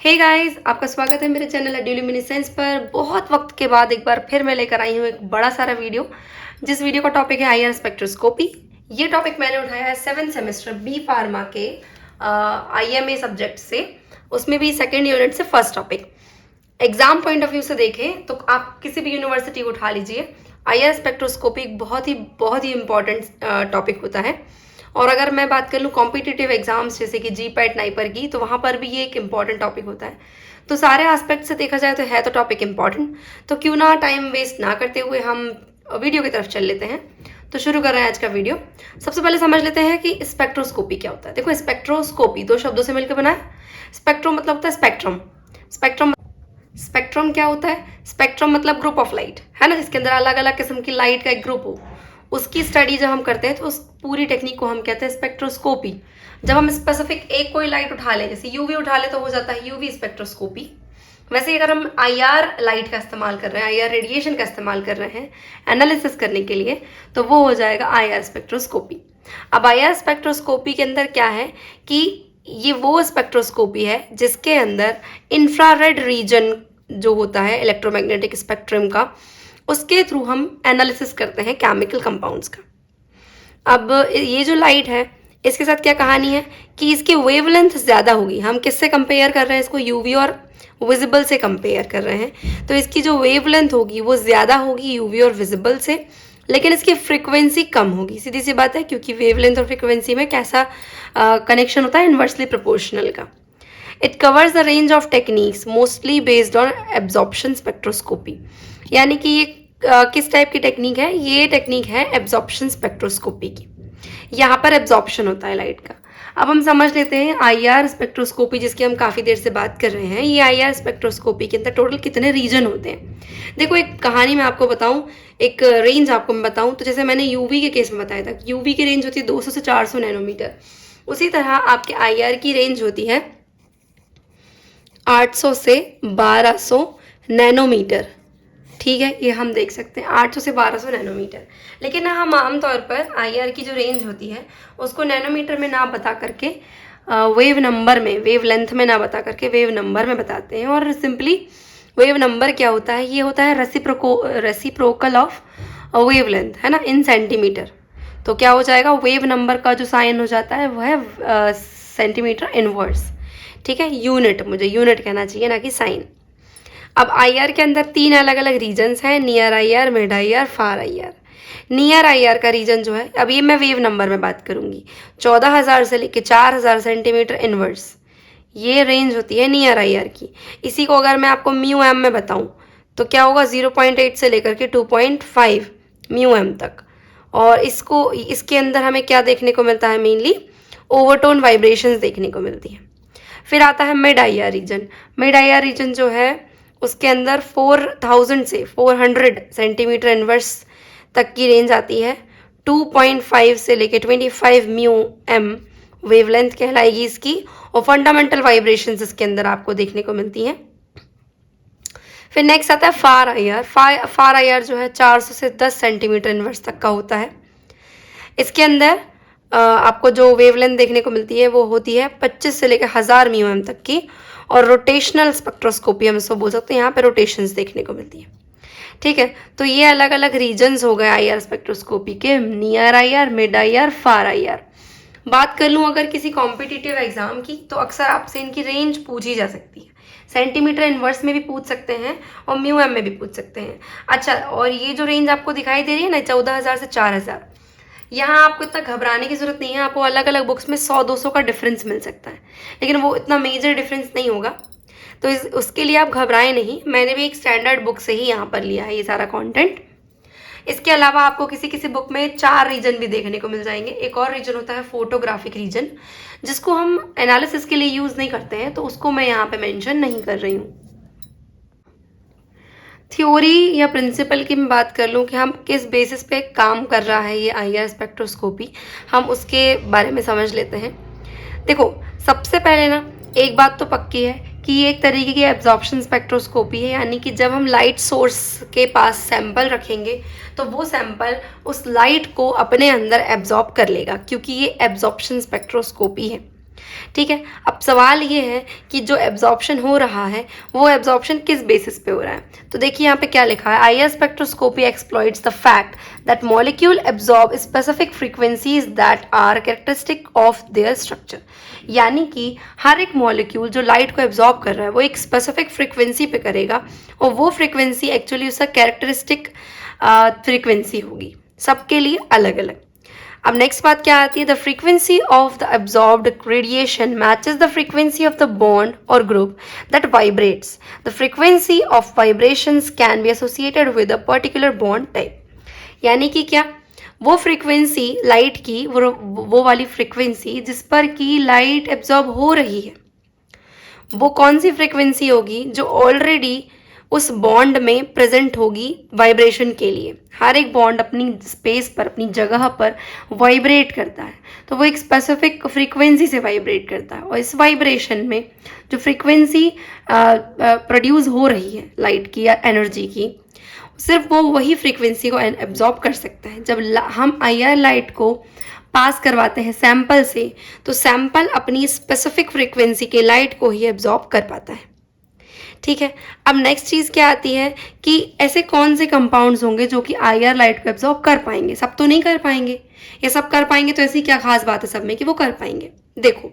Hey guys, आपका स्वागत है मेरे चैनल ल्यूमिनेसेंस पर। बहुत वक्त के बाद एक बार फिर मैं लेकर आई हूँ एक बड़ा सारा वीडियो, जिस वीडियो का टॉपिक है आईआर स्पेक्ट्रोस्कोपी। ये टॉपिक मैंने उठाया है 7th सेमेस्टर बी फार्मा के आईएमए सब्जेक्ट से, उसमें भी सेकेंड यूनिट से first topic. Exam point of view से देखें तो आप किसी भी यूनिवर्सिटी को उठा लीजिए, आईआर स्पेक्ट्रोस्कोपी एक बहुत ही इंपॉर्टेंट टॉपिक होता है। और अगर मैं बात कर लूँ कॉम्पिटिटिव एग्जाम्स जैसे कि जीपैट नाइपर की, तो वहाँ पर भी ये एक इम्पॉर्टेंट टॉपिक होता है। तो सारे एस्पेक्ट से देखा जाए तो है तो टॉपिक इम्पॉर्टेंट। तो क्यों ना टाइम वेस्ट ना करते हुए हम वीडियो की तरफ चल लेते हैं। तो शुरू कर रहे हैं आज का वीडियो। सबसे पहले समझ लेते हैं कि स्पेक्ट्रोस्कोपी क्या होता है। देखो, स्पेक्ट्रोस्कोपी दो शब्दों से मिलकर बना है। स्पेक्ट्रो मतलब होता है स्पेक्ट्रम। स्पेक्ट्रम क्या होता है? स्पेक्ट्रम मतलब ग्रुप ऑफ लाइट, है ना, जिसके अंदर अलग अलग किस्म की लाइट का एक ग्रुप हो। उसकी स्टडी जब हम करते हैं तो उस पूरी टेक्निक को हम कहते हैं स्पेक्ट्रोस्कोपी। जब हम स्पेसिफिक एक कोई लाइट उठा लें, जैसे यूवी उठा ले, तो हो जाता है यूवी स्पेक्ट्रोस्कोपी। वैसे ही अगर हम आईआर लाइट का इस्तेमाल कर रहे हैं, आईआर रेडिएशन का इस्तेमाल कर रहे हैं एनालिसिस करने के लिए, तो वो हो जाएगा आईआर स्पेक्ट्रोस्कोपी। अब आईआर स्पेक्ट्रोस्कोपी के अंदर क्या है कि ये वो स्पेक्ट्रोस्कोपी है जिसके अंदर इंफ्रारेड रीजन जो होता है इलेक्ट्रोमैग्नेटिक स्पेक्ट्रम का, उसके थ्रू हम एनालिसिस करते हैं केमिकल कंपाउंड्स का। अब ये जो लाइट है, इसके साथ क्या कहानी है कि इसकी वेवलेंथ ज़्यादा होगी। हम किससे कंपेयर कर रहे हैं इसको? यूवी और विजिबल से कंपेयर कर रहे हैं। तो इसकी जो वेवलेंथ होगी वो ज़्यादा होगी यूवी और विजिबल से, लेकिन इसकी फ्रिक्वेंसी कम होगी। सीधी सी बात है, क्योंकि वेवलेंथ और फ्रिक्वेंसी में कैसा कनेक्शन होता है? इन्वर्सली प्रोपोर्शनल का। It covers the range of techniques mostly based on absorption spectroscopy. यानी कि ये किस टाइप की टेक्निक है? ये टेक्निक है एब्जॉर्प्शन स्पेक्ट्रोस्कोपी की। यहाँ पर एब्जॉर्प्शन होता है लाइट का। अब हम समझ लेते हैं आईआर स्पेक्ट्रोस्कोपी, जिसकी हम काफ़ी देर से बात कर रहे हैं। ये आईआर स्पेक्ट्रोस्कोपी के अंदर टोटल कितने रीजन होते हैं? देखो, एक कहानी मैं आपको बताऊं, एक रेंज आपको मैं बताऊं, तो जैसे मैंने यूवी के केस में बताया था, यूवी की रेंज होती है 200 से 400 नैनोमीटर। उसी तरह आपके आईआर की रेंज होती है 800 से 1200 नैनोमीटर। ठीक है, ये हम देख सकते हैं 800 से 1200 नैनोमीटर। लेकिन हम आमतौर पर आईआर की जो रेंज होती है उसको नैनोमीटर में ना बता करके वेव नंबर में, वेव लेंथ में ना बता करके वेव नंबर में बताते हैं। और सिंपली वेव नंबर क्या होता है? ये होता है रेसिप्रोकल ऑफ वेव लेंथ, है ना, इन सेंटीमीटर। तो क्या हो जाएगा? वेव नंबर का जो साइन हो जाता है वह है सेंटीमीटर इनवर्स। ठीक है, यूनिट, मुझे यूनिट कहना चाहिए ना कि साइन। अब आईआर के अंदर 3 अलग अलग रीजन्स हैं, नियर आईआर, मिड आईआर, फार आईआर। नियर आईआर का रीजन जो है, अब ये मैं वेव नंबर में बात करूंगी, 14,000 से लेके 4,000 सेंटीमीटर इनवर्स, ये रेंज होती है नियर आईआर की। इसी को अगर मैं आपको म्यू एम में बताऊं तो क्या होगा? 0.8 से लेकर के 2.5 म्यू एम तक। और इसके अंदर हमें क्या देखने को मिलता है? मेनली ओवरटोन वाइब्रेशंस देखने को मिलती है। फिर आता है mid IR region. Mid IR region जो है उसके अंदर 4000 से 400 सेंटीमीटर इनवर्स तक की रेंज आती है। 2.5 से लेके 25 म्यू एम वेवलेंथ कहलाएगी इसकी। और फंडामेंटल वाइब्रेशंस इसके अंदर आपको देखने को मिलती हैं। फिर नेक्स्ट आता है फार आईआर। फार आईआर जो है 400 से 10 सेंटीमीटर इनवर्स तक का होता है। इसके अंदर आपको जो वेवलेंथ देखने को मिलती है वो होती है 25 से लेकर 1000 म्यू एम तक की। और रोटेशनल स्पेक्ट्रोस्कोपी हम इसको बोल सकते हैं, यहाँ पे रोटेशंस देखने को मिलती है। ठीक है, तो ये अलग अलग रीजन्स हो गए आईआर स्पेक्ट्रोस्कोपी के, नियर आईआर, मिड आईआर, फार आईआर। बात कर लूँ अगर किसी कॉम्पिटिटिव एग्जाम की, तो अक्सर आपसे इनकी रेंज पूछी जा सकती है। सेंटीमीटर इनवर्स में भी पूछ सकते हैं और म्यू एम में भी पूछ सकते हैं। अच्छा, और ये जो रेंज आपको दिखाई दे रही है ना, 14,000 से 4,000, यहाँ आपको इतना घबराने की जरूरत नहीं है। आपको अलग अलग बुक्स में 100-200 का डिफरेंस मिल सकता है, लेकिन वो इतना मेजर डिफरेंस नहीं होगा। तो उसके लिए आप घबराएं नहीं। मैंने भी एक स्टैंडर्ड बुक से ही यहाँ पर लिया है ये सारा कंटेंट। इसके अलावा आपको किसी किसी बुक में 4 रीजन भी देखने को मिल जाएंगे। एक और रीजन होता है फोटोग्राफिक रीजन, जिसको हम एनालिसिस के लिए यूज नहीं करते हैं, तो उसको मैं यहाँ पे मेंशन नहीं कर रही हूँ। थ्योरी या प्रिंसिपल की मैं बात कर लूँ कि हम किस बेसिस पे काम कर रहा है ये आईआर स्पेक्ट्रोस्कोपी, हम उसके बारे में समझ लेते हैं। देखो, सबसे पहले ना एक बात तो पक्की है कि ये एक तरीके की एब्जॉर्प्शन स्पेक्ट्रोस्कोपी है। यानी कि जब हम लाइट सोर्स के पास सैंपल रखेंगे तो वो सैंपल उस लाइट को अपने अंदर एब्जॉर्ब कर लेगा, क्योंकि ये एब्जॉर्प्शन स्पेक्ट्रोस्कोपी है। ठीक है। अब सवाल ये है कि जो एब्जॉर्प्शन हो रहा है वो एब्जॉर्प्शन किस बेसिस पे हो रहा है। तो देखिए यहाँ पे क्या लिखा है, IR spectroscopy exploits the fact that molecule absorb specific frequencies that are characteristic of their structure. यानी कि हर एक मॉलिक्यूल जो लाइट को एब्जॉर्ब कर रहा है वो एक स्पेसिफिक फ्रीक्वेंसी पे करेगा और वो फ्रीक्वेंसी एक्चुअली उसका कैरेक्टरिस्टिक फ्रीक्वेंसी होगी, सबके लिए अलग अलग। अब नेक्स्ट बात क्या आती है, the frequency of the absorbed radiation matches the frequency of the bond or group that vibrates. The frequency of vibrations can be associated with a particular bond type. यानी कि क्या, वो फ्रीक्वेंसी लाइट की, वो वाली फ्रीक्वेंसी जिस पर की लाइट एब्जॉर्ब हो रही है, वो कौन सी फ्रीक्वेंसी होगी जो ऑलरेडी उस बॉन्ड में प्रेजेंट होगी वाइब्रेशन के लिए। हर एक बॉन्ड अपनी स्पेस पर, अपनी जगह पर वाइब्रेट करता है, तो वो एक स्पेसिफिक फ्रीक्वेंसी से वाइब्रेट करता है और इस वाइब्रेशन में जो फ्रीक्वेंसी प्रोड्यूस हो रही है लाइट की या एनर्जी की, सिर्फ वो वही फ्रीक्वेंसी को एब्जॉर्ब कर सकता है। जब हम आईआर लाइट को पास करवाते हैं सैंपल से, तो सैंपल अपनी स्पेसिफिक फ्रीक्वेंसी के लाइट को ही एब्जॉर्ब कर पाता है। ठीक है। अब नेक्स्ट चीज़ क्या आती है कि ऐसे कौन से कंपाउंड्स होंगे जो कि आईआर लाइट को एब्जॉर्ब कर पाएंगे। सब तो नहीं कर पाएंगे, ये सब कर पाएंगे तो ऐसी क्या खास बात है सब में कि वो कर पाएंगे। देखो,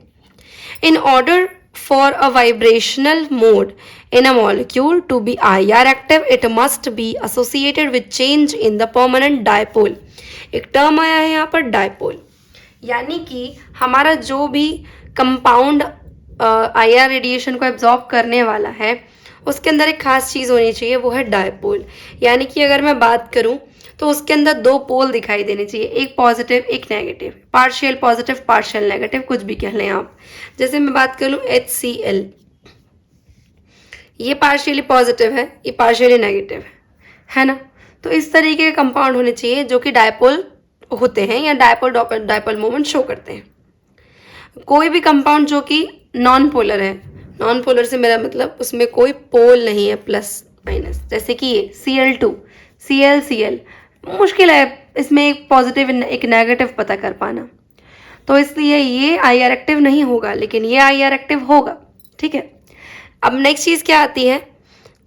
in order for a vibrational mode in a molecule to be IR active, it must be associated with change in the permanent dipole। एक टर्म आया है यहाँ पर डायपोल, यानी कि हमारा जो भी कंपाउंड IR रेडिएशन को एब्जॉर्ब करने वाला है उसके अंदर एक खास चीज़ होनी चाहिए, वो है डायपोल। यानी कि अगर मैं बात करूँ तो उसके अंदर दो पोल दिखाई देने चाहिए, एक पॉजिटिव एक negative, partial positive partial negative, कुछ भी कह लें आप। जैसे मैं बात कर लूँ HCl, ये पार्शियली पॉजिटिव है, ये पार्शियली नेगेटिव है ना। तो इस तरीके के कंपाउंड होने चाहिए जो कि डायपोल होते हैं या डायपोल मोमेंट शो करते हैं। कोई भी कंपाउंड जो कि नॉन पोलर है, नॉन पोलर से मेरा मतलब उसमें कोई पोल नहीं है प्लस माइनस, जैसे कि ये Cl2 Cl, मुश्किल है इसमें एक पॉजिटिव एक नेगेटिव पता कर पाना, तो इसलिए ये आईआर एक्टिव नहीं होगा, लेकिन ये आईआर एक्टिव होगा। ठीक है। अब नेक्स्ट चीज़ क्या आती है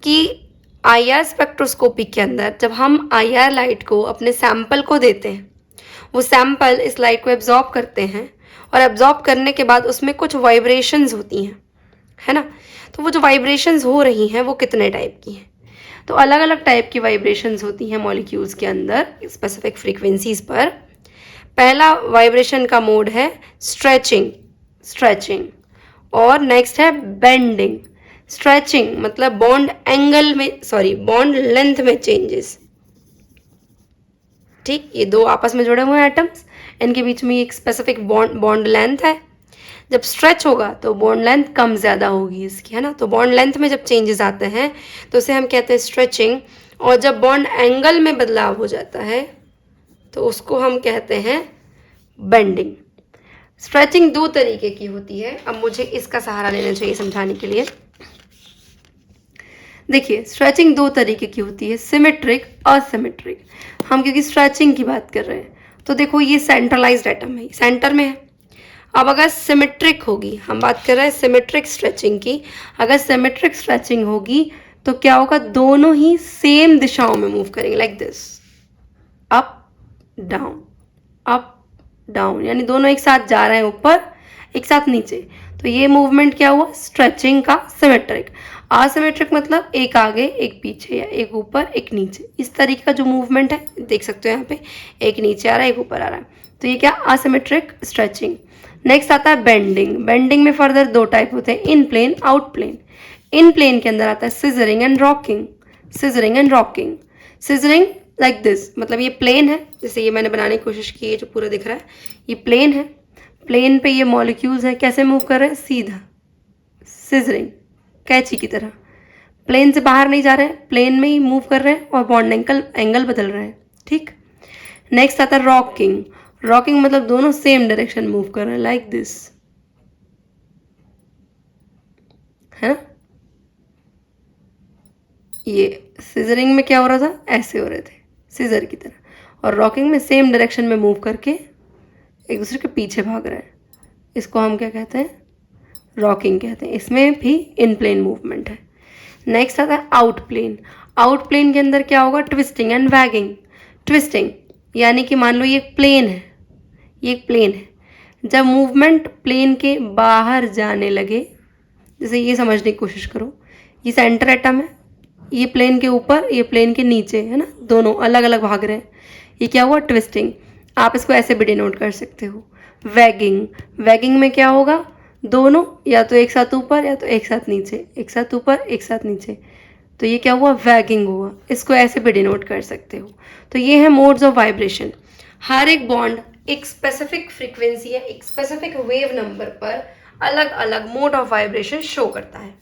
कि आईआर स्पेक्ट्रोस्कोपी के अंदर जब हम आईआर लाइट को अपने सैंपल को देते हैं, वो सैंपल इस लाइट को एब्जॉर्ब करते हैं और एब्जॉर्ब करने के बाद उसमें कुछ वाइब्रेशंस होती हैं, है ना। तो वो जो वाइब्रेशंस हो रही हैं वो कितने टाइप की हैं, तो अलग अलग टाइप की वाइब्रेशंस होती हैं मॉलिक्यूल्स के अंदर स्पेसिफिक फ्रीक्वेंसीज पर। पहला वाइब्रेशन का मोड है स्ट्रेचिंग और नेक्स्ट है बेंडिंग। स्ट्रेचिंग मतलब बॉन्ड एंगल में, बॉन्ड लेंथ में चेंजेस। ठीक, ये दो आपस में जुड़े हुए हैं एटम्स, इनके बीच में एक स्पेसिफिक बॉन्ड लेंथ है। जब स्ट्रेच होगा तो बॉन्ड लेंथ कम ज़्यादा होगी इसकी, है ना। तो बॉन्ड लेंथ में जब चेंजेस आते हैं तो उसे हम कहते हैं स्ट्रेचिंग, और जब बॉन्ड एंगल में बदलाव हो जाता है तो उसको हम कहते हैं बेंडिंग। स्ट्रेचिंग दो तरीके की होती है, अब मुझे इसका सहारा लेना चाहिए समझाने के लिए। देखिए, स्ट्रेचिंग दो तरीके की होती है, सिमेट्रिक और असिमेट्रिक। हम क्योंकि स्ट्रेचिंग की बात कर रहे हैं तो देखो ये सेंट्रलाइज्ड एटम है, सेंटर में है। अब अगर सिमेट्रिक होगी, हम बात कर रहे हैं सिमेट्रिक स्ट्रेचिंग की, अगर सिमेट्रिक स्ट्रेचिंग होगी तो क्या होगा, दोनों ही सेम दिशाओं में मूव करेंगे, लाइक दिस, अप डाउन, यानी दोनों एक साथ जा रहे हैं ऊपर, एक साथ नीचे। तो ये मूवमेंट क्या हुआ, स्ट्रेचिंग का सिमेट्रिक। असिमेट्रिक मतलब एक आगे एक पीछे या एक ऊपर एक नीचे, इस तरीके का जो मूवमेंट है देख सकते हो यहाँ पे, एक नीचे आ रहा है एक ऊपर आ रहा है, तो ये क्या, असिमेट्रिक स्ट्रेचिंग। नेक्स्ट आता है बेंडिंग। बेंडिंग में फर्दर दो टाइप होते हैं, इन प्लेन आउट प्लेन। इन प्लेन के अंदर आता है scissoring and rocking. Scissoring like this, मतलब ये प्लेन है, जैसे ये मैंने बनाने की कोशिश की है, जो पूरा दिख रहा है ये प्लेन है, प्लेन पे ये मॉलिक्यूल्स हैं, कैसे मूव कर रहे हैं, सीधा, सिजरिंग, कैंची की तरह, प्लेन से बाहर नहीं जा रहे हैं, प्लेन में ही मूव कर रहे हैं और बॉन्ड एंगल बदल रहे हैं। ठीक। नेक्स्ट आता है रॉकिंग। रॉकिंग मतलब दोनों सेम डायरेक्शन मूव कर रहे हैं, लाइक दिस, है ना। ये सिजरिंग में क्या हो रहा था, ऐसे हो रहे थे सिजर की तरह, और रॉकिंग में सेम डायरेक्शन में मूव करके एक दूसरे के पीछे भाग रहे हैं, इसको हम क्या कहते हैं, रॉकिंग कहते हैं, इसमें भी इन प्लेन मूवमेंट है। नेक्स्ट आता है आउट प्लेन। आउट प्लेन के अंदर क्या होगा, ट्विस्टिंग एंड वैगिंग। ट्विस्टिंग यानी कि मान लो ये एक प्लेन है, ये एक प्लेन है, जब मूवमेंट प्लेन के बाहर जाने लगे, जैसे ये समझने की कोशिश करो, ये सेंटर एटम है, ये प्लेन के ऊपर, ये प्लेन के नीचे, है ना, दोनों अलग अलग भाग रहे हैं, ये क्या हुआ, ट्विस्टिंग। आप इसको ऐसे भी डिनोट कर सकते हो। वैगिंग, वैगिंग में क्या होगा, दोनों या तो एक साथ ऊपर या तो एक साथ नीचे, एक साथ ऊपर एक साथ नीचे, तो ये क्या हुआ, वैगिंग हुआ। इसको ऐसे भी डिनोट कर सकते हो। तो ये है मोड्स ऑफ वाइब्रेशन। हर एक बॉन्ड एक स्पेसिफिक फ्रीक्वेंसी या एक स्पेसिफिक वेव नंबर पर अलग अलग मोड ऑफ वाइब्रेशन शो करता है,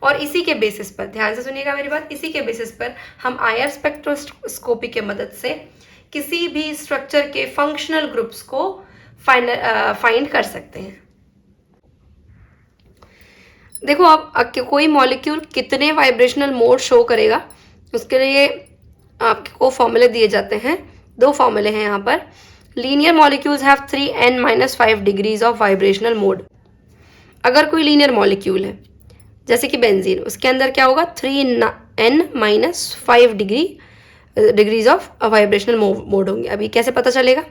और इसी के बेसिस पर, ध्यान से सुनिएगा मेरी बात, इसी के बेसिस पर हम IR स्पेक्ट्रोस्कोपी के मदद से किसी भी स्ट्रक्चर के फंक्शनल ग्रुप्स को फाइंड कर सकते हैं। देखो अब कोई मॉलिक्यूल कितने वाइब्रेशनल मोड शो करेगा, उसके लिए आपको फॉर्मूले दिए जाते हैं। 2 फॉर्मूले हैं यहाँ पर। Linear molecules have 3n-5 degrees of vibrational mode. अगर कोई लीनियर मॉलिक्यूल है जैसे कि बेंजीन, उसके अंदर क्या होगा, 3n-5 degrees of vibrational mode होंगे। अभी कैसे पता चलेगा,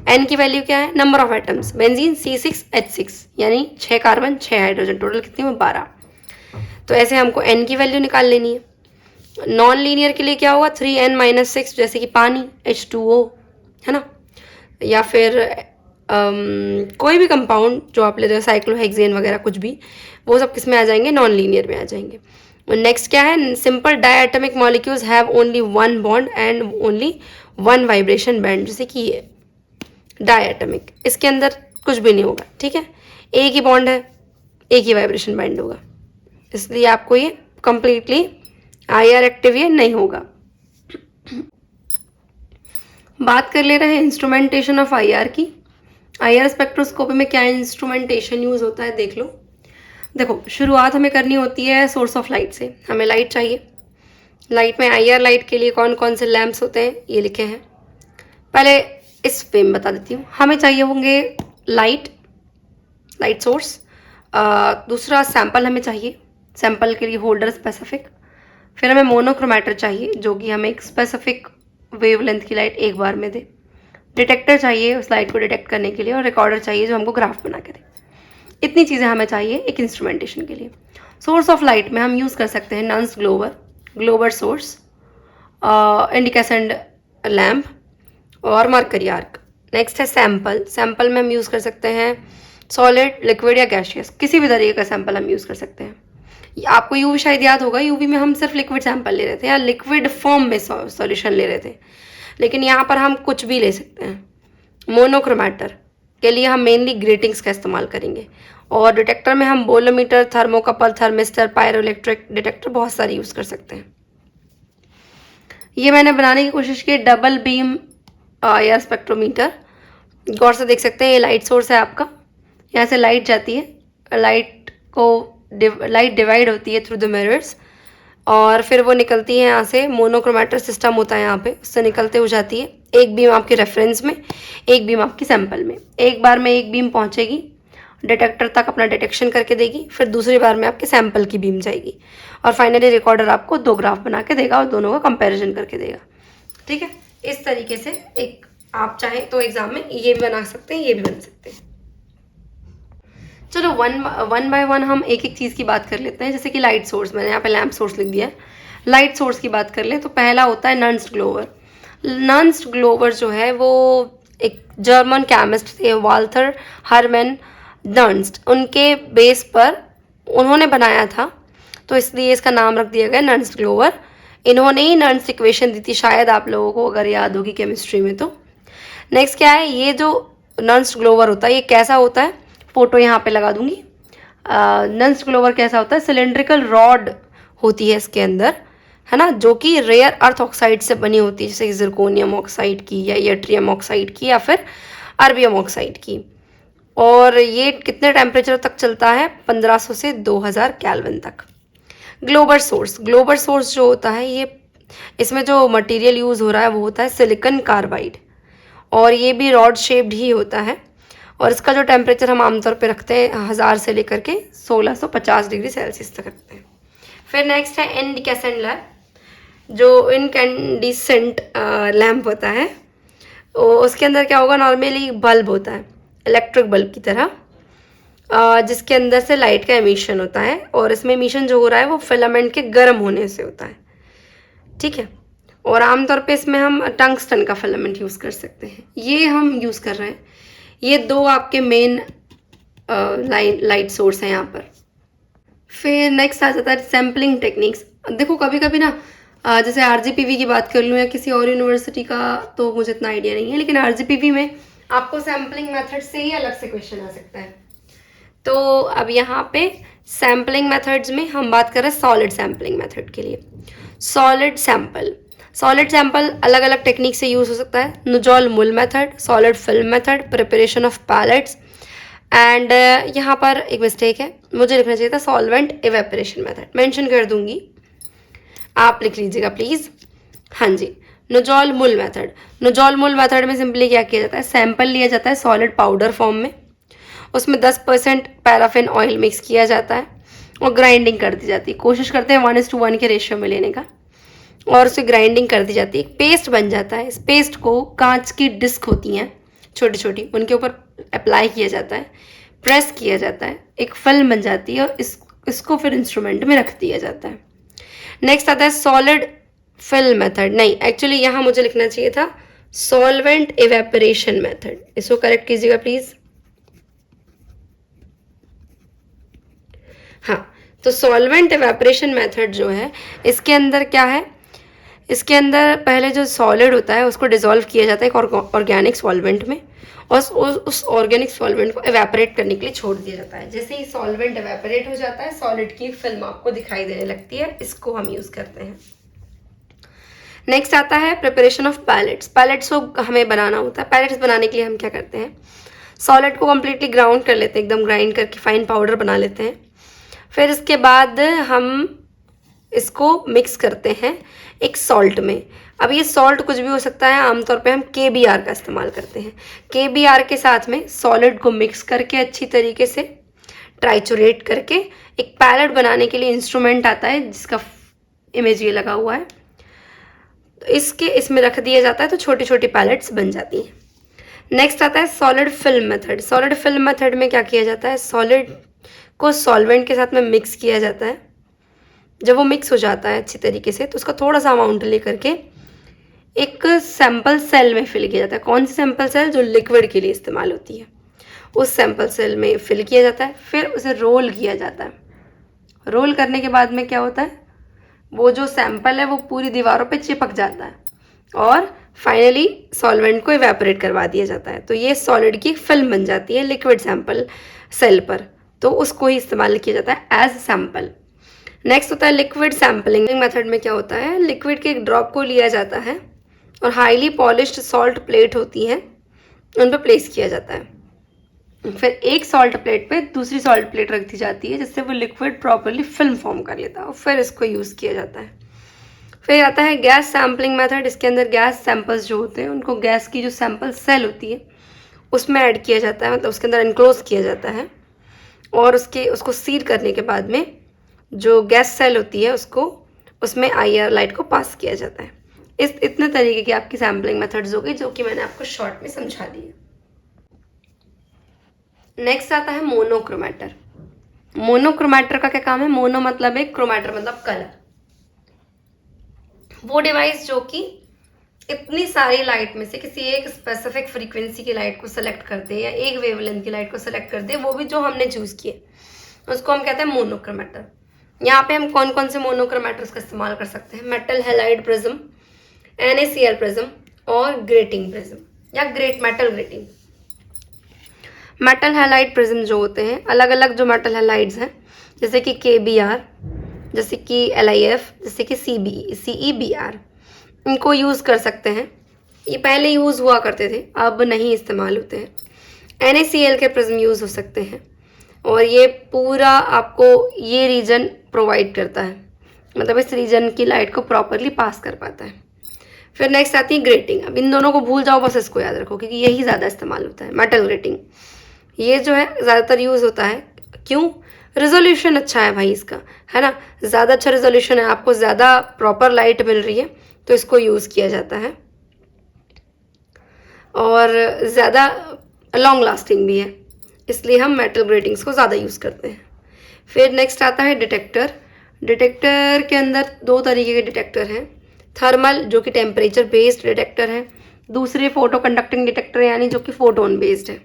n की वैल्यू क्या है, number of atoms, benzene C6H6 यानी 6 कार्बन 6 हाइड्रोजन, टोटल कितनी हुई, 12। तो ऐसे हमको n की वैल्यू निकाल लेनी है। नॉन लीनियर के लिए क्या होगा, 3n-6, जैसे कि पानी H2O, है ना, या फिर कोई भी कंपाउंड जो आप लेते हो, साइक्लोहेक्सेन वगैरह कुछ भी, वो सब किस में आ जाएंगे, नॉन लीनियर में आ जाएंगे। नेक्स्ट क्या है, simple diatomic molecules have only 1 bond and only 1 vibration band, जैसे कि ये डायटोमिक, इसके अंदर कुछ भी नहीं होगा, ठीक है, एक ही बॉन्ड है, एक ही वाइब्रेशन बैंड होगा, इसलिए आपको ये कंप्लीटली IR एक्टिव ये नहीं होगा। बात कर ले रहे हैं इंस्ट्रूमेंटेशन ऑफ IR की। IR स्पेक्ट्रोस्कोपी में क्या इंस्ट्रूमेंटेशन यूज होता है, देख लो। देखो, शुरुआत हमें करनी होती है सोर्स ऑफ लाइट से। हमें लाइट चाहिए। लाइट में IR लाइट के लिए कौन कौन से लैंप्स होते हैं ये लिखे हैं। पहले इस वे में बता देती हूँ। हमें चाहिए होंगे लाइट सोर्स, दूसरा सैंपल हमें चाहिए, सैंपल के लिए होल्डर स्पेसिफिक, फिर हमें मोनोक्रोमेटर चाहिए जो कि हमें एक स्पेसिफिक वेवलेंथ की लाइट एक बार में दे, डिटेक्टर चाहिए उस लाइट को डिटेक्ट करने के लिए, और रिकॉर्डर चाहिए जो हमको ग्राफ बना के दे। इतनी चीज़ें हमें चाहिए एक इंस्ट्रूमेंटेशन के लिए। सोर्स ऑफ लाइट में हम यूज़ कर सकते हैं नन्स ग्लोबर सोर्स, इंडिकेसेंट लैम्प और मरकरी आर्क। नेक्स्ट है सैंपल में हम यूज़ कर सकते हैं सॉलिड, लिक्विड या गैसियस, किसी भी तरीके का सैंपल हम यूज़ कर सकते हैं। आपको यूवी शायद याद होगा, यूवी में हम सिर्फ लिक्विड सैंपल ले रहे थे या लिक्विड फॉर्म में सॉल्यूशन ले रहे थे, लेकिन यहाँ पर हम कुछ भी ले सकते हैं। मोनोक्रोमेटर के लिए हम मेनली ग्रेटिंग्स का इस्तेमाल करेंगे, और डिटेक्टर में हम bolometer, thermocouple, thermistor, pyroelectric detector बहुत सारे यूज़ कर सकते हैं। ये मैंने बनाने की कोशिश की डबल बीम IR स्पेक्ट्रोमीटर। गौर से देख सकते हैं, ये लाइट सोर्स है आपका, यहाँ से लाइट जाती है, लाइट डिवाइड होती है थ्रू द मिरर्स, और फिर वो निकलती है यहाँ से, मोनोक्रोमेटर सिस्टम होता है यहाँ पे, उससे निकलते हो जाती है। एक बीम आपके रेफरेंस में, एक बीम आपकी सैंपल में। एक बार में एक बीम पहुँचेगी डिटेक्टर तक, अपना डिटेक्शन करके देगी, फिर दूसरी बार में आपके सैंपल की बीम जाएगी, और फाइनली रिकॉर्डर आपको 2 ग्राफ बना के देगा और दोनों का कंपैरिजन करके देगा। ठीक है, इस तरीके से एक आप चाहें तो एग्जाम में ये भी बना सकते हैं, ये भी बना सकते हैं। चलो वन बाय वन हम एक एक चीज़ की बात कर लेते हैं। जैसे कि लाइट सोर्स, मैंने यहाँ पे लैम्प सोर्स लिख दिया है। लाइट सोर्स की बात कर ले तो पहला होता है नर्न्स्ट ग्लोवर। नर्न्स्ट ग्लोवर जो है वो एक जर्मन केमिस्ट थे, वाल्थर हरमैन नर्न्स्ट, उनके बेस पर उन्होंने बनाया था, तो इसलिए इसका नाम रख दिया गया नर्न्स्ट ग्लोवर। इन्होंने ही नर्न्स्ट इक्वेशन दी थी, शायद आप लोगों को अगर याद होगी केमिस्ट्री में तो। नेक्स्ट क्या है, ये जो नर्न्स्ट ग्लोवर होता है ये कैसा होता है, फोटो यहाँ पे लगा दूंगी। नर्न्स्ट ग्लोवर कैसा होता है, सिलेंड्रिकल रॉड होती है इसके अंदर, है ना, जो कि रेयर अर्थ ऑक्साइड से बनी होती है, जैसे जिरकोनियम ऑक्साइड की या यट्रियम ऑक्साइड की या फिर अर्बियम ऑक्साइड की। और ये कितने टेम्परेचर तक चलता है, 1500 से 2000 केल्विन तक। ग्लोबर सोर्स जो होता है, ये इसमें जो मटेरियल यूज़ हो रहा है वो होता है सिलिकॉन कार्बाइड, और ये भी रॉड शेप्ड ही होता है, और इसका जो टेम्परेचर हम आमतौर पे रखते हैं 1000 से लेकर के 1650 डिग्री सेल्सियस तक रखते हैं। फिर नेक्स्ट है इनकैंडेसेंट लैम्प। जो इनकैंडेसेंट लैम्प होता है उसके अंदर क्या होगा, नॉर्मली बल्ब होता है इलेक्ट्रिक बल्ब की तरह, जिसके अंदर से लाइट का एमिशन होता है और इसमें एमिशन जो हो रहा है वो फिलामेंट के गर्म होने से होता है, ठीक है। और आमतौर पे इसमें हम टंगस्टन का फिलामेंट यूज़ कर सकते हैं, ये हम यूज़ कर रहे हैं। ये दो आपके मेन लाइट सोर्स हैं यहाँ पर। फिर नेक्स्ट आ जाता है सैम्पलिंग टेक्निक्स। देखो कभी कभी ना जैसे आरजीपीवी की बात कर लूँ या किसी और यूनिवर्सिटी का तो मुझे इतना आइडिया नहीं है, लेकिन आरजीपीवी में आपको सैम्पलिंग मेथड से ही अलग से क्वेश्चन आ सकता है। तो अब यहाँ पे सैम्पलिंग मेथड्स में हम बात कर रहे हैं सॉलिड सैम्पलिंग मेथड के लिए। सॉलिड सैंपल अलग अलग टेक्निक से यूज़ हो सकता है। Nujol mull method, solid film method, preparation of pellets and यहाँ पर एक मिस्टेक है, मुझे लिखना चाहिए था सॉल्वेंट इवेपोरेशन मेथड, मेंशन कर दूंगी, आप लिख लीजिएगा प्लीज़। हाँ जी, नुजॉल मुल मेथड में सिंपली क्या किया जाता है, सैंपल लिया जाता है सॉलिड पाउडर फॉर्म में, उसमें 10% पैराफिन ऑयल मिक्स किया जाता है और ग्राइंडिंग कर दी जाती है। कोशिश करते हैं 1:1 के रेशियो में लेने का, और उसे ग्राइंडिंग कर दी जाती है, पेस्ट बन जाता है। इस पेस्ट को कांच की डिस्क होती हैं छोटी छोटी, उनके ऊपर अप्लाई किया जाता है, प्रेस किया जाता है, एक फिल्म बन जाती है और इसको फिर इंस्ट्रूमेंट में रख दिया जाता है। नेक्स्ट आता है सॉलिड फिल्म मेथड, नहीं एक्चुअली यहाँ मुझे लिखना चाहिए था सॉल्वेंट इवेपोरेशन मेथड, इसको करेक्ट कीजिएगा प्लीज। हाँ, तो सॉल्वेंट इवेपोरेशन मेथड जो है इसके अंदर क्या है, इसके अंदर पहले जो सॉलिड होता है उसको डिसॉल्व किया जाता है एक ऑर्गेनिक सॉल्वेंट में, और उस ऑर्गेनिक सॉल्वेंट को एवेपोरेट करने के लिए छोड़ दिया जाता है। जैसे ही सॉल्वेंट एवेपोरेट हो जाता है सॉलिड की फिल्म आपको दिखाई देने लगती है, इसको हम यूज़ करते हैं। नेक्स्ट आता है प्रिपरेशन ऑफ पैलेट्स। पैलेट्स को हमें बनाना होता है। पैलेट्स बनाने के लिए हम क्या करते हैं, सॉलिड को कम्प्लीटली ग्राउंड कर लेते हैं, एकदम ग्राइंड करके फाइन पाउडर बना लेते हैं। फिर इसके बाद हम इसको मिक्स करते हैं एक सॉल्ट में। अब ये सॉल्ट कुछ भी हो सकता है, आमतौर पे हम KBR का इस्तेमाल करते हैं। KBR के साथ में सॉलिड को मिक्स करके अच्छी तरीके से ट्राइचुरेट करके एक पैलेट बनाने के लिए इंस्ट्रूमेंट आता है जिसका इमेज ये लगा हुआ है, तो इसमें रख दिया जाता है तो छोटी छोटी पैलेट्स बन जाती हैं। नेक्स्ट आता है solid film method. Solid film method में क्या किया जाता है, सॉलिड को सॉल्वेंट के साथ में मिक्स किया जाता है। जब वो मिक्स हो जाता है अच्छी तरीके से तो उसका थोड़ा सा अमाउंट लेकर के एक सैंपल सेल में फिल किया जाता है। कौन सी सैंपल सेल, जो लिक्विड के लिए इस्तेमाल होती है, उस सैंपल सेल में फिल किया जाता है। फिर उसे रोल किया जाता है। रोल करने के बाद में क्या होता है, वो जो सैंपल है वो पूरी दीवारों पे चिपक जाता है और फाइनली सॉल्वेंट को इवेपोरेट करवा दिया जाता है। तो ये सॉलिड की फिल्म बन जाती है लिक्विड सैंपल सेल पर, तो उसको ही इस्तेमाल किया जाता है एज सैंपल। नेक्स्ट होता है लिक्विड सैंपलिंग मेथड में क्या होता है, लिक्विड के एक ड्रॉप को लिया जाता है और हाईली पॉलिश्ड सॉल्ट प्लेट होती है उन पर प्लेस किया जाता है। फिर एक सॉल्ट प्लेट पे दूसरी सॉल्ट प्लेट रख दी जाती है जिससे वो लिक्विड प्रॉपरली फिल्म फॉर्म कर लेता है और फिर इसको यूज़ किया जाता है। फिर आता है गैस सैम्पलिंग मेथड। इसके अंदर गैस सैंपल्स जो होते हैं उनको गैस की जो सैंपल सेल होती है उसमें ऐड किया जाता है, मतलब उसके अंदर इनक्लोज किया जाता है और उसको सील करने के बाद में जो गैस सेल होती है उसमें IR लाइट को पास किया जाता है। इतने तरीके की आपकी सैम्पलिंग मेथड्स हो गई जो कि मैंने आपको शॉर्ट में समझा दी है। नेक्स्ट आता है मोनोक्रोमेटर। मोनोक्रोमेटर का क्या काम है, मोनो मतलब एक, क्रोमेटर मतलब कलर। वो डिवाइस जो कि इतनी सारी लाइट में से किसी एक स्पेसिफिक फ्रीक्वेंसी की लाइट को सेलेक्ट कर दे या एक वेवलेंथ की लाइट को सेलेक्ट कर दे, वो भी जो हमने चूज किए, उसको हम कहते हैं मोनोक्रोमेटर। यहाँ पे हम कौन कौन से मोनोक्रोमेटर्स का इस्तेमाल कर सकते हैं, metal halide prism, NaCl prism और ग्रेटिंग प्रिज्म या great metal grating. Metal halide prism जो होते हैं, अलग अलग जो मेटल हैलाइड्स हैं जैसे कि KBr, जैसे कि LIF, जैसे कि CeBr, इनको यूज़ कर सकते हैं। ये पहले यूज़ हुआ करते थे, अब नहीं इस्तेमाल होते हैं। NaCl के प्रिज्म यूज़ हो सकते हैं और ये पूरा आपको ये रीजन प्रोवाइड करता है, मतलब इस रीजन की लाइट को प्रॉपरली पास कर पाता है। फिर नेक्स्ट आती है ग्रेटिंग। अब इन दोनों को भूल जाओ, बस इसको याद रखो क्योंकि यही ज़्यादा इस्तेमाल होता है, मेटल ग्रेटिंग। ये जो है ज़्यादातर यूज़ होता है। क्यों? रेजोल्यूशन अच्छा है भाई इसका, है ना, ज़्यादा अच्छा रेजोल्यूशन है, आपको ज़्यादा प्रॉपर लाइट मिल रही है तो इसको यूज़ किया जाता है, और ज़्यादा लॉन्ग लास्टिंग भी है, इसलिए हम मेटल ग्रेटिंग्स को ज़्यादा यूज़ करते हैं। फिर नेक्स्ट आता है डिटेक्टर। डिटेक्टर के अंदर दो तरीके के डिटेक्टर हैं। थर्मल, जो कि टेम्परेचर बेस्ड डिटेक्टर है। दूसरे फोटो कंडक्टिंग डिटेक्टर, यानी जो कि फोटोन बेस्ड है।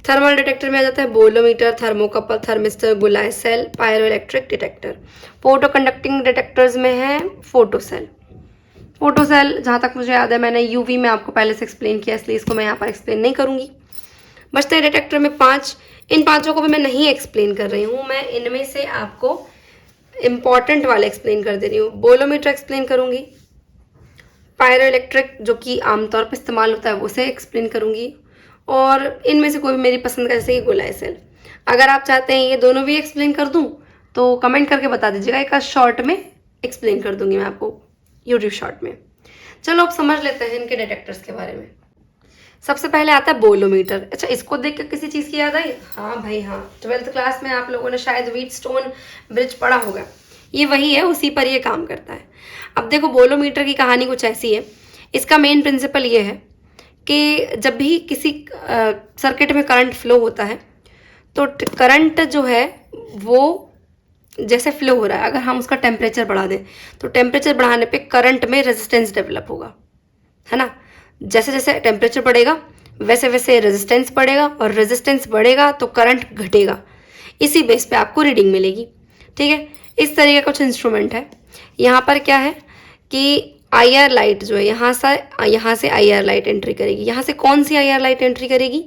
थर्मल डिटेक्टर में आ जाता है bolometer, thermocouple, thermistor, Golay cell, pyro electric detector. Photo conducting detectors में है फोटो सेल। फोटो सेल जहाँ तक मुझे याद है मैंने यूवी में आपको पहले से एक्सप्लेन किया, इसलिए इसको मैं यहाँ पर एक्सप्लेन नहीं करूँगी। बचते हैं डिटेक्टर में 5। इन 5 को भी मैं नहीं एक्सप्लेन कर रही हूँ, मैं इनमें से आपको इम्पॉर्टेंट वाले एक्सप्लेन कर दे रही हूँ। बोलोमीटर एक्सप्लेन करूँगी, पायरो इलेक्ट्रिक जो कि आमतौर पर इस्तेमाल होता है उसे एक्सप्लेन करूँगी, और इनमें से कोई भी मेरी पसंद का, जैसे कि गोलाई सेल। अगर आप चाहते हैं ये दोनों भी एक्सप्लेन कर दूँ तो कमेंट करके बता दीजिएगा, एक शॉर्ट में एक्सप्लेन कर दूँगी मैं आपको यूट्यूब शॉर्ट में। चलो अब समझ लेते हैं इनके डिटेक्टर्स के बारे में। सबसे पहले आता है बोलोमीटर। अच्छा, इसको देख कर किसी चीज़ की याद आई? हाँ भाई हाँ, 12th क्लास में आप लोगों ने शायद व्हीटस्टोन ब्रिज पढ़ा होगा, ये वही है, उसी पर ये काम करता है। अब देखो बोलोमीटर की कहानी कुछ ऐसी है। इसका मेन प्रिंसिपल ये है कि जब भी किसी सर्किट में करंट फ्लो होता है तो करंट जो है वो जैसे फ्लो हो रहा है, अगर हम उसका टेम्परेचर बढ़ा दें तो टेम्परेचर बढ़ाने पे करंट में रेजिस्टेंस डेवलप होगा, है ना। जैसे जैसे टेम्परेचर बढ़ेगा वैसे वैसे रेजिस्टेंस बढ़ेगा, और रेजिस्टेंस बढ़ेगा तो करंट घटेगा। इसी बेस पे आपको रीडिंग मिलेगी, ठीक है। इस तरीके का कुछ इंस्ट्रूमेंट है। यहाँ पर क्या है कि IR लाइट जो है यहाँ से IR लाइट एंट्री करेगी। यहाँ से कौन सी IR लाइट एंट्री करेगी?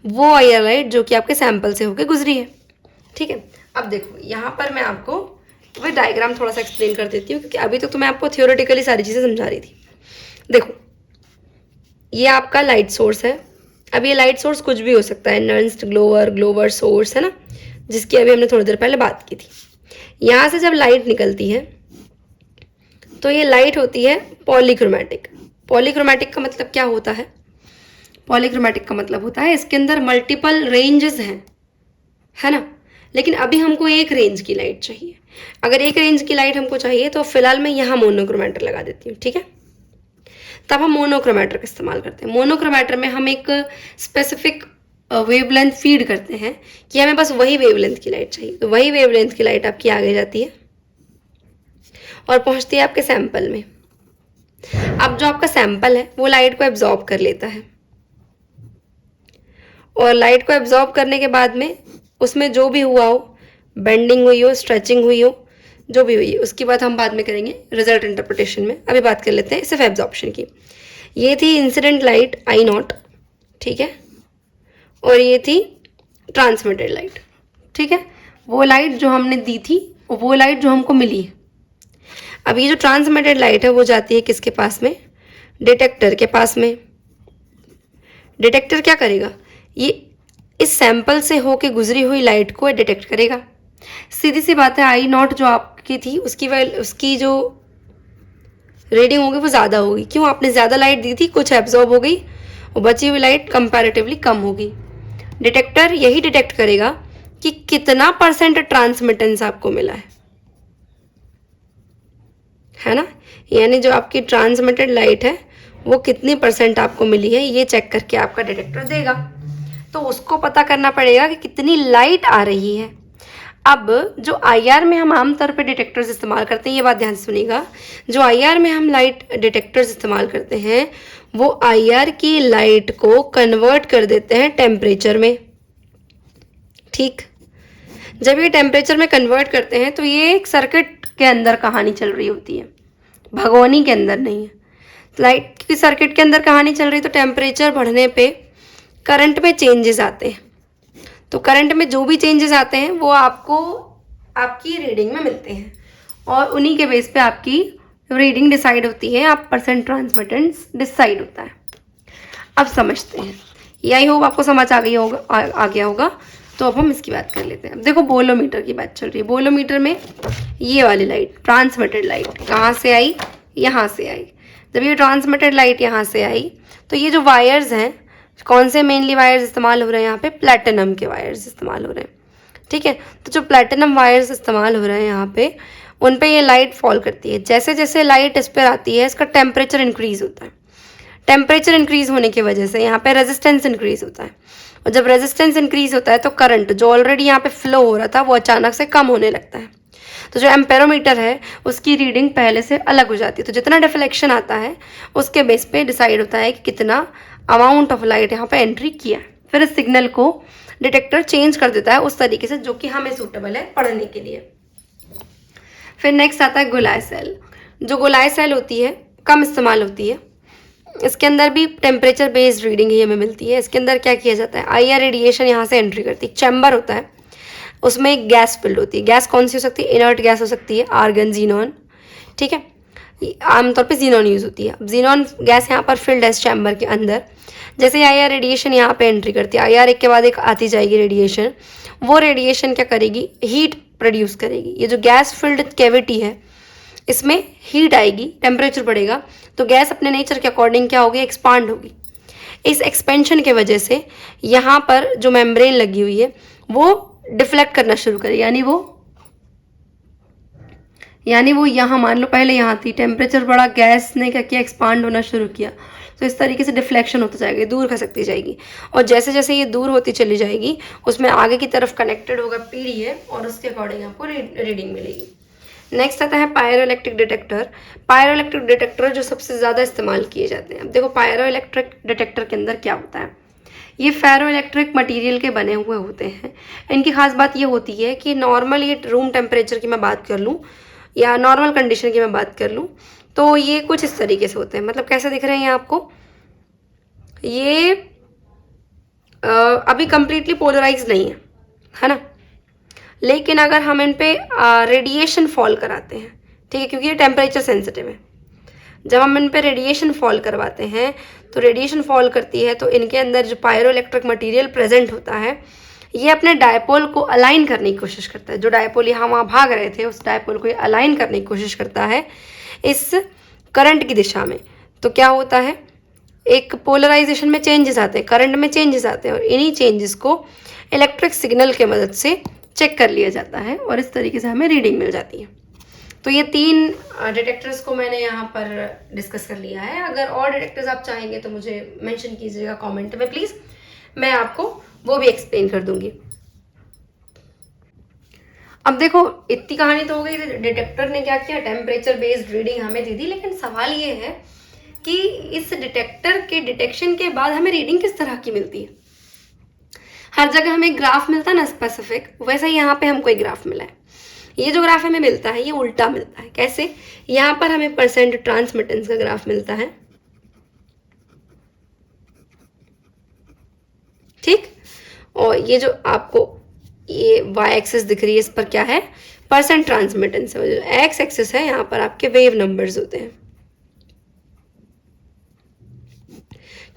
वो IR लाइट जो कि आपके सैंपल से होकर गुजरी है, ठीक है। अब देखो यहाँ पर मैं आपको वही डायग्राम थोड़ा सा एक्सप्लेन कर देती हूँ, क्योंकि अभी तक तो मैं आपको थियोरेटिकली सारी चीज़ें समझा रही थी। देखो ये आपका लाइट सोर्स है। अब ये लाइट सोर्स कुछ भी हो सकता है, नर्स्ट, ग्लोवर सोर्स, है ना, जिसकी अभी हमने थोड़ी देर पहले बात की थी। यहाँ से जब लाइट निकलती है तो ये लाइट होती है पॉलीक्रोमैटिक। पॉलीक्रोमैटिक का मतलब क्या होता है? पॉलीक्रोमैटिक का मतलब होता है इसके अंदर मल्टीपल रेंजेस हैं, है ना, लेकिन अभी हमको एक रेंज की लाइट चाहिए। अगर एक रेंज की लाइट हमको चाहिए तो फिलहाल मैं यहाँ मोनोक्रोमैटर लगा देती हूँ, ठीक है। तब हम मोनोक्रोमैटर का इस्तेमाल करते हैं। मोनोक्रोमैटर में हम एक स्पेसिफिक वेवलेंथ फीड करते हैं कि हमें बस वही वेवलेंथ की लाइट चाहिए, तो वही वेवलेंथ की लाइट आपकी आगे जाती है और पहुंचती है आपके सैंपल में। अब जो आपका सैंपल है वो लाइट को एब्जॉर्ब कर लेता है, और लाइट को एब्जॉर्ब करने के बाद में उसमें जो भी हुआ हो, बेंडिंग हुई हो, स्ट्रेचिंग हुई हो, जो भी हुई है, उसकी बात हम बाद में करेंगे रिजल्ट इंटरप्रिटेशन में। अभी बात कर लेते हैं सिर्फ एब्जॉर्प्शन की। ये थी इंसिडेंट लाइट I0, ठीक है, और ये थी ट्रांसमिटेड लाइट, ठीक है। वो लाइट जो हमने दी थी, वो लाइट जो हमको मिली है। अब ये जो ट्रांसमिटेड लाइट है वो जाती है किसके पास में? डिटेक्टर के पास में। डिटेक्टर क्या करेगा? ये इस सैंपल से होके गुजरी हुई लाइट को डिटेक्ट करेगा। सीधी सी बात है, I0 जो आपकी थी उसकी जो रीडिंग होगी वो ज़्यादा होगी। क्यों? आपने ज़्यादा लाइट दी थी, कुछ एब्जॉर्ब हो गई, और बची हुई लाइट कंपैरेटिवली कम होगी। डिटेक्टर यही डिटेक्ट करेगा कि कितना % ट्रांसमिटेंस आपको मिला है ना, यानी जो आपकी ट्रांसमिटेड लाइट है वो कितनी % आपको मिली है, ये चेक करके आपका डिटेक्टर देगा। तो उसको पता करना पड़ेगा कि कितनी लाइट आ रही है। अब जो IR में हम आमतौर पे डिटेक्टर्स इस्तेमाल करते हैं, ये बात ध्यान से सुनिएगा, जो IR में हम लाइट डिटेक्टर्स इस्तेमाल करते हैं वो IR की लाइट को कन्वर्ट कर देते हैं टेम्परेचर में, ठीक। जब ये टेम्परेचर में कन्वर्ट करते हैं तो ये एक सर्किट के अंदर कहानी चल रही होती है, भगोनी के अंदर नहीं है। लाइट की सर्किट के अंदर कहानी चल रही, तो टेम्परेचर बढ़ने पे करंट में चेंजेस आते हैं। तो करंट में जो भी चेंजेस आते हैं वो आपको आपकी रीडिंग में मिलते हैं, और उन्हीं के बेस पे आपकी रीडिंग डिसाइड होती है, आप % ट्रांसमिटेंस डिसाइड होता है। अब समझते हैं, ये आई होप आपको समझ आ गया होगा। तो अब हम इसकी बात कर लेते हैं। अब देखो बोलोमीटर की बात चल रही है। बोलोमीटर में ये वाली लाइट, ट्रांसमिटेड लाइट, कहाँ से आई? यहाँ से आई। जब ये ट्रांसमिटेड लाइट यहाँ से आई तो ये जो वायर्स हैं कौन से मेनली वायर्स इस्तेमाल हो रहे हैं यहाँ पे? प्लैटिनम के वायर्स इस्तेमाल हो रहे हैं, ठीक है। तो जो प्लैटिनम वायर्स इस्तेमाल हो रहे हैं यहाँ पे, उन पे ये लाइट फॉल करती है। जैसे जैसे लाइट इस पर आती है, इसका टेम्परेचर इंक्रीज होता है। टेम्परेचर इंक्रीज होने की वजह से यहाँ पे रेजिस्टेंस इंक्रीज होता है, और जब रेजिस्टेंस इंक्रीज होता है तो करंट जो ऑलरेडी यहाँ पे फ्लो हो रहा था वो अचानक से कम होने लगता है। तो जो एम्पेरोमीटर है उसकी रीडिंग पहले से अलग हो जाती है। तो जितना डिफ्लेक्शन आता है उसके बेस पे डिसाइड होता है कि कितना अमाउंट ऑफ लाइट यहाँ पे एंट्री किया है। फिर इस सिग्नल को डिटेक्टर चेंज कर देता है उस तरीके से जो कि हमें सूटेबल है पढ़ने के लिए। फिर नेक्स्ट आता है गोलाई सेल। जो गोलाई सेल होती है कम इस्तेमाल होती है, इसके अंदर भी टेम्परेचर बेस्ड रीडिंग ही हमें मिलती है। इसके अंदर क्या किया जाता है? IR रेडिएशन यहाँ से एंट्री करती है। चैम्बर होता है, उसमें एक गैस फिल्ड होती है। गैस कौन सी हो सकती है? इनर्ट गैस हो सकती है, आर्गन, जीनॉन, ठीक है। आमतौर पे जीनॉन यूज़ होती है। अब जीनॉन गैस यहाँ पर फिल्ड है इस चैम्बर के अंदर। जैसे IR रेडिएशन यहाँ पे एंट्री करती है, IR एक के बाद एक आती जाएगी रेडिएशन। वो रेडिएशन क्या करेगी? हीट प्रोड्यूस करेगी। ये जो गैस फिल्ड कैविटी है इसमें हीट आएगी, टेम्परेचर बढ़ेगा, तो गैस अपने नेचर के अकॉर्डिंग क्या होगी? एक्सपांड होगी। इस एक्सपेंशन के वजह से यहाँ पर जो मेम्ब्रेन लगी हुई है वो डिफ्लेक्ट करना शुरू करे, यानी वो यहाँ मान लो पहले यहाँ थी, टेम्परेचर बढ़ा, गैस ने क्या किया? एक्सपांड होना शुरू किया। तो इस तरीके से डिफ्लेक्शन होता जाएगा, दूर खसकती जाएगी, और जैसे जैसे ये दूर होती चली जाएगी उसमें आगे की तरफ कनेक्टेड होगा PDA और उसके अकॉर्डिंग आपको रीडिंग मिलेगी। नेक्स्ट आता है पायरोइलेक्ट्रिक डिटेक्टर। पायरोइलेक्ट्रिक डिटेक्टर जो सबसे ज़्यादा इस्तेमाल किए जाते हैं। अब देखो पायरोइलेक्ट्रिक डिटेक्टर के अंदर क्या होता है? ये फेरो इलेक्ट्रिक मटेरियल के बने हुए होते हैं। इनकी खास बात ये होती है कि नॉर्मल ये रूम टेम्परेचर की मैं बात कर लूँ या नॉर्मल कंडीशन की मैं बात कर लूँ तो ये कुछ इस तरीके से होते हैं। मतलब कैसे दिख रहे हैं ये आपको? ये अभी कंप्लीटली पोलराइज नहीं है ना, लेकिन अगर हम इन पे रेडिएशन फॉल कराते हैं, ठीक है, क्योंकि ये टेम्परेचर सेंसिटिव है, जब हम इन पे रेडिएशन फॉल करवाते हैं तो रेडिएशन फॉल करती है तो इनके अंदर जो पायरो इलेक्ट्रिक मटीरियल प्रेजेंट होता है ये अपने डायपोल को अलाइन करने की कोशिश करता है। जो डायपोल यहाँ वहाँ भाग रहे थे उस डायपोल को ये अलाइन करने की कोशिश करता है इस करंट की दिशा में। तो क्या होता है? एक पोलराइजेशन में चेंजेस आते हैं, करंट में चेंजेस आते हैं, और इन्हीं चेंजेस को इलेक्ट्रिक सिग्नल के मदद से चेक कर लिया जाता है और इस तरीके से हमें रीडिंग मिल जाती है। तो ये 3 डिटेक्टर्स को मैंने यहाँ पर डिस्कस कर लिया है। अगर और डिटेक्टर्स आप चाहेंगे तो मुझे मेंशन कीजिएगा कमेंट में प्लीज़, मैं आपको वो भी एक्सप्लेन कर दूंगी। अब देखो इतनी कहानी तो हो गई, डिटेक्टर ने क्या किया? टेम्परेचर बेस्ड रीडिंग हमें दे दी, लेकिन सवाल ये है कि इस डिटेक्टर के डिटेक्शन के बाद हमें रीडिंग किस तरह की मिलती है? हर जगह हमें ग्राफ मिलता है ना स्पेसिफिक, वैसे ही यहाँ पे हमको एक ग्राफ मिला है। ये जो ग्राफ हमें मिलता है ये उल्टा मिलता है। कैसे? यहाँ पर हमें परसेंट ट्रांसमिटेंस का ग्राफ मिलता है, ठीक, और ये जो आपको ये y एक्सिस दिख रही है इस पर क्या है? परसेंट ट्रांसमिटेंस है। जो x एक्सिस है यहाँ पर आपके वेव नंबर्स होते हैं,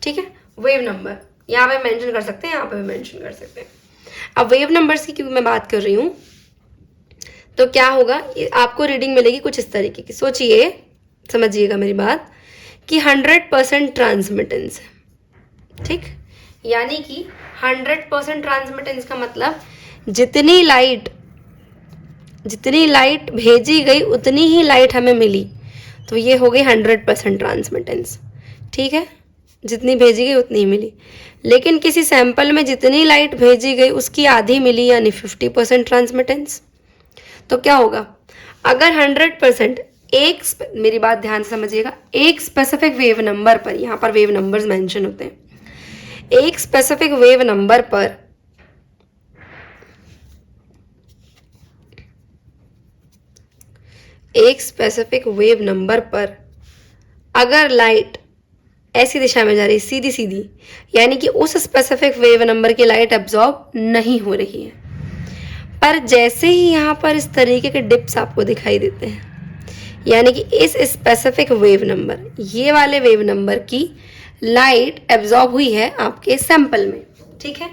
ठीक है, वेव नंबर यहाँ पे मेंशन कर सकते हैं, यहाँ पे भी मेंशन कर सकते हैं। अब वेव नंबर्स की क्योंकि मैं बात कर रही हूँ तो क्या होगा? आपको रीडिंग मिलेगी कुछ इस तरीके की। सोचिए, समझिएगा मेरी बात, कि 100% ट्रांसमिटेंस है, ठीक, यानी कि 100% ट्रांसमिटेंस का मतलब जितनी लाइट भेजी गई उतनी ही लाइट हमें मिली, तो ये हो गई 100% ट्रांसमिटेंस, ठीक है, जितनी भेजी गई उतनी ही मिली। लेकिन किसी सैंपल में जितनी लाइट भेजी गई उसकी आधी मिली, यानी 50% ट्रांसमिटेंस। तो क्या होगा? अगर 100% मेरी बात ध्यान से समझिएगा, एक स्पेसिफिक वेव नंबर पर, यहाँ पर वेव नंबर्स मेंशन होते हैं, एक स्पेसिफिक वेव नंबर पर अगर लाइट ऐसी दिशा में जा रही है, सीधी सीधी, यानी कि उस स्पेसिफिक वेव नंबर की लाइट एब्जॉर्ब नहीं हो रही है। पर जैसे ही यहाँ पर इस तरीके के डिप्स आपको दिखाई देते हैं, यानी कि इस स्पेसिफिक वेव नंबर, ये वाले वेव नंबर की लाइट एब्जॉर्ब हुई है आपके सैंपल में, ठीक है,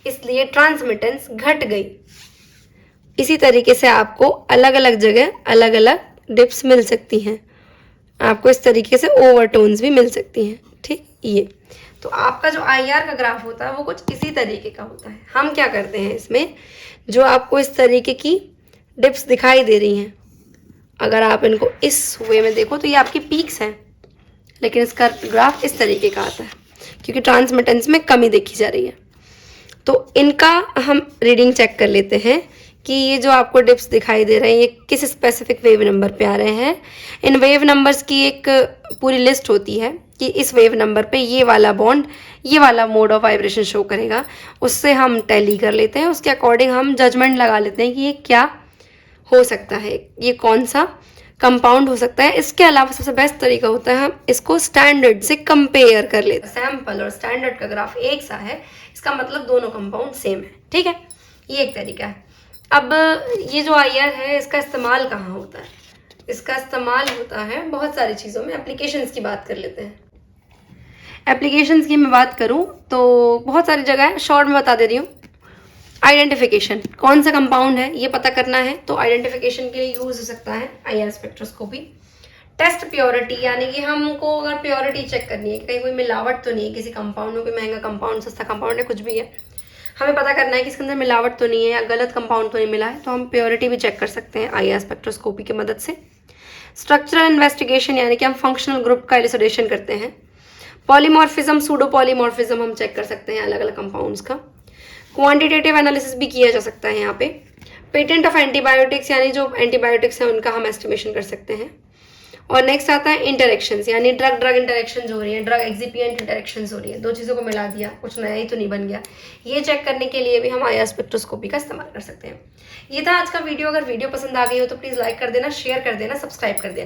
इसलिए ट्रांसमिटेंस घट गई। इसी तरीके से आपको अलग अलग जगह अलग अलग डिप्स मिल सकती हैं, आपको इस तरीके से ओवरटोन्स भी मिल सकती हैं, ठीक, ये तो आपका जो IR का ग्राफ होता है वो कुछ इसी तरीके का होता है। हम क्या करते हैं इसमें, जो आपको इस तरीके की डिप्स दिखाई दे रही हैं, अगर आप इनको इस वे में देखो तो ये आपकी पीक्स हैं, लेकिन इसका ग्राफ इस तरीके का आता है क्योंकि ट्रांसमिटेंस में कमी देखी जा रही है। तो इनका हम रीडिंग चेक कर लेते हैं कि ये जो आपको डिप्स दिखाई दे रहे हैं ये किस स्पेसिफिक वेव नंबर पे आ रहे हैं। इन वेव नंबर्स की एक पूरी लिस्ट होती है कि इस वेव नंबर पे ये वाला बॉन्ड, ये वाला मोड ऑफ वाइब्रेशन शो करेगा, उससे हम टैली कर लेते हैं, उसके अकॉर्डिंग हम जजमेंट लगा लेते हैं कि ये क्या हो सकता है, ये कौन सा कंपाउंड हो सकता है। इसके अलावा सबसे बेस्ट तरीका होता है हम इसको स्टैंडर्ड से कंपेयर कर लेते हैं। सैंपल और स्टैंडर्ड का ग्राफ एक सा है, इसका मतलब दोनों कंपाउंड सेम है, ठीक है, ये एक तरीका है। अब ये जो IR है इसका इस्तेमाल कहाँ होता है? इसका इस्तेमाल होता है बहुत सारी चीज़ों में। एप्लीकेशंस की बात कर लेते हैं। एप्लीकेशंस की मैं बात करूँ तो बहुत सारी जगह है, शॉर्ट में बता दे रही हूँ। आइडेंटिफिकेशन, कौन सा कंपाउंड है ये पता करना है तो आइडेंटिफिकेशन के लिए यूज हो सकता है IR स्पेक्ट्रोस्कोपी। टेस्ट प्योरिटी, यानी कि हमको अगर प्योरिटी चेक करनी है कि कहीं कोई मिलावट तो नहीं है किसी कंपाउंड में, कोई महंगा कंपाउंड, सस्ता कंपाउंड है, कुछ भी है, हमें पता करना है कि इसके अंदर मिलावट तो नहीं है या गलत कंपाउंड तो नहीं मिला है, तो हम प्योरिटी भी चेक कर सकते हैं IR स्पेक्ट्रोस्कोपी की मदद से। स्ट्रक्चरल इन्वेस्टिगेशन, यानी कि हम फंक्शनल ग्रुप का एलिसिडेशन करते हैं। पॉलीमॉर्फिज्म, सूडो पॉलीमॉर्फिज्म हम चेक कर सकते हैं अलग अलग कंपाउंड्स का। क्वांटिटेटिव एनालिसिस भी किया जा सकता है यहाँ पे। पेटेंट ऑफ एंटीबायोटिक्स, यानी जो एंटीबायोटिक्स हैं उनका हम एस्टिमेशन कर सकते हैं। और नेक्स्ट आता है इंटरेक्शंस, यानी ड्रग ड्रग इंटरेक्शन हो रही है, ड्रग एक्सिपिएंट इंटरेक्शंस हो रही है, दो चीज़ों को मिला दिया, कुछ नया ही तो नहीं बन गया, ये चेक करने के लिए भी हम IR स्पेक्ट्रोस्कोपी का इस्तेमाल कर सकते हैं। ये था आज का वीडियो। अगर वीडियो पसंद आ गई हो तो प्लीज़ लाइक कर देना, शेयर कर देना, सब्सक्राइब कर देना।